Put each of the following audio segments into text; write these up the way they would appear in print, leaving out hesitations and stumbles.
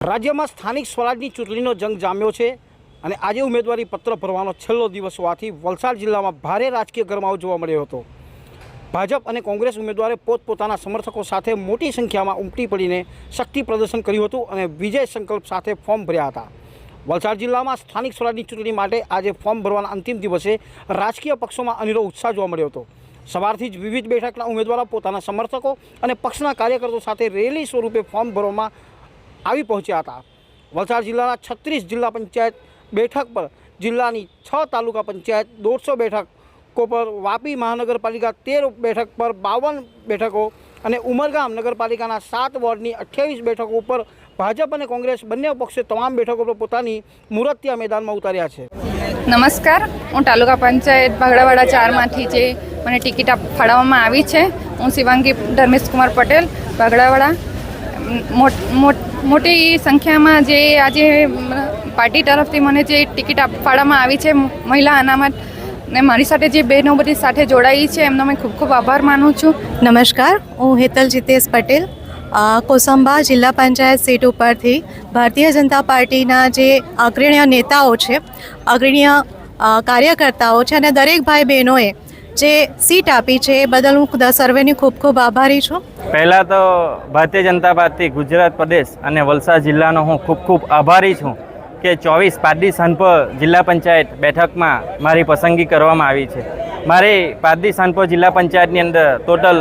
રાજ્યમાં સ્થાનિક સ્વરાજની ચૂંટણીનો જંગ જામ્યો છે અને આજે ઉમેદવારી પત્ર ભરવાનો છેલ્લો દિવસ હોવાથી વલસાડ જિલ્લામાં ભારે રાજકીય ગરમાવો જોવા મળ્યો હતો। ભાજપ અને કોંગ્રેસ ઉમેદવારે પોતપોતાના સમર્થકો સાથે મોટી સંખ્યામાં ઉમટી પડીને શક્તિ પ્રદર્શન કર્યું હતું અને વિજય સંકલ્પ સાથે ફોર્મ ભર્યા હતા। વલસાડ જિલ્લામાં સ્થાનિક સ્વરાજની ચૂંટણી માટે આજે ફોર્મ ભરવાના અંતિમ દિવસે રાજકીય પક્ષોમાં અનેરો ઉત્સાહ જોવા મળ્યો હતો। સવારથી જ વિવિધ બેઠકના ઉમેદવારો પોતાના સમર્થકો અને પક્ષના કાર્યકર્તાઓ સાથે રેલી સ્વરૂપે ફોર્મ ભરવામાં આવી પહોંચ્યા હતા। વલસાડ જિલ્લાના 36 જિલ્લા પંચાયત બેઠક પર જિલ્લાની 6 તાલુકા પંચાયત 150 બેઠકો પર વાપી મહાનગરપાલિકા 13 બેઠક પર 52 બેઠકો અને ઉમરગામ નગરપાલિકાના 7 વોર્ડની 28 બેઠકો ઉપર ભાજપ અને કોંગ્રેસ બંને પક્ષે તમામ બેઠકો પર પોતાની મૂર્તિયા મેદાનમાં ઉતાર્યા છે। નમસ્કાર, હું તાલુકા પંચાયત ભાગડાવાડા 4 માંથી જે મને ટિકિટ ફાળવવામાં આવી છે, હું શિવાંગી ધર્મેશ કુમાર પટેલ ભાગડાવાડા। મોટી સંખ્યામાં જે આજે પાર્ટી તરફથી મને જે ટિકિટ ફાળવવામાં આવી છે મહિલા અનામત ને મારી સાથે જે બહેનો બધી સાથે જોડાઈ છે એમનો મેં ખૂબ ખૂબ આભાર માનું છું। નમસ્કાર, હું હેતલ જીતેશ પટેલ કોસંબા જિલ્લા પંચાયત સીટ ઉપરથી ભારતીય જનતા પાર્ટીના જે અગ્રણીય નેતાઓ છે, અગ્રણીય કાર્યકર્તાઓ છે અને દરેક ભાઈ બહેનોએ જે સીટ આપી છે એ બદલ હું સર્વેની ખૂબ ખૂબ આભારી છું। પહેલાં તો ભારતીય જનતા પાર્ટી ગુજરાત પ્રદેશ અને વલસાડ જિલ્લાનો હું ખૂબ ખૂબ આભારી છું કે 24 પારડી સાનપર જિલ્લા પંચાયત બેઠકમાં મારી પસંદગી કરવામાં આવી છે। મારી પારડી સાનપર જિલ્લા પંચાયતની અંદર ટોટલ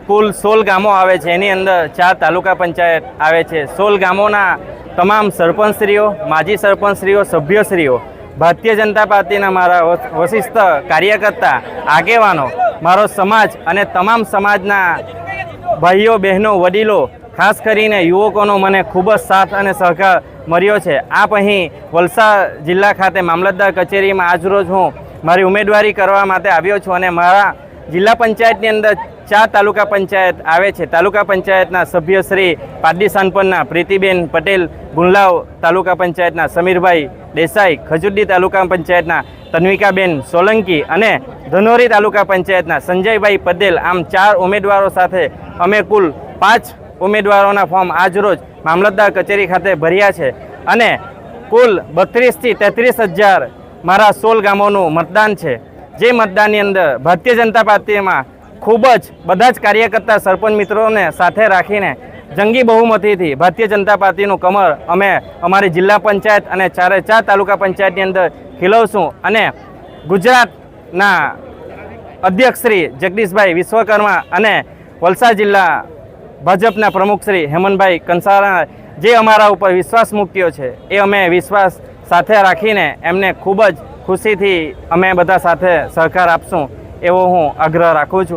કુલ 16 ગામો આવે છે, એની અંદર 4 તાલુકા પંચાયત આવે છે। 16 ગામોના તમામ સરપંચશ્રીઓ, માજી સરપંચશ્રીઓ, સભ્યશ્રીઓ, ભારતીય જનતા પાર્ટીના મારા વરિષ્ઠ કાર્યકર્તા, આગેવાનો, મારો સમાજ અને તમામ સમાજના ભાઈઓ બહેનો, વડીલો, ખાસ કરીને યુવકોનો મને ખૂબ જ સાથ અને સહકાર મળ્યો છે। આપ અહીં વલસાડ જિલ્લા ખાતે મામલતદાર કચેરીમાં આજરોજ હું મારી ઉમેદવારી કરવા માટે આવ્યો છું અને મારા જિલ્લા પંચાયતની અંદર 4 તાલુકા પંચાયત આવે છે। તાલુકા પંચાયતના સભ્ય શ્રી પારડી સાનપરના પ્રીતિબેન પટેલ, ગુંડલાવ તાલુકા પંચાયતના સમીરભાઈ દેસાઈ, ખજુરડી તાલુકા પંચાયતના તન્વિકાબેન સોલંકી અને ધનોરી તાલુકા પંચાયતના સંજયભાઈ પટેલ, આમ 4 ઉમેદવારો સાથે અમે કુલ 5 ઉમેદવારોના ફોર્મ આજરોજ મામલતદાર કચેરી ખાતે ભર્યા છે અને કુલ 32 થી 33 હજાર મારા 16 ગામોનું મતદાન છે। જે મતદાનની અંદર ભારતીય જનતા પાર્ટીમાં ખૂબ જ બધા જ કાર્યકર્તા, સરપંચ મિત્રોને સાથે રાખીને જંગી બહુમતીથી ભારતીય જનતા પાર્ટીનું કમળ અમે અમારી જિલ્લા પંચાયત અને 4 તાલુકા પંચાયતની અંદર ખીલવશું અને ગુજરાતના અધ્યક્ષ શ્રી જગદીશભાઈ વિશ્વકર્મા અને વલસાડ જિલ્લા ભાજપના પ્રમુખ શ્રી હેમંતભાઈ કંસારા જે અમારા ઉપર વિશ્વાસ મૂક્યો છે એ અમે વિશ્વાસ સાથે રાખીને એમને ખૂબ જ ખુશીથી અમે બધા સાથે સહકાર આપશું એવો હું આગ્રહ રાખું છું।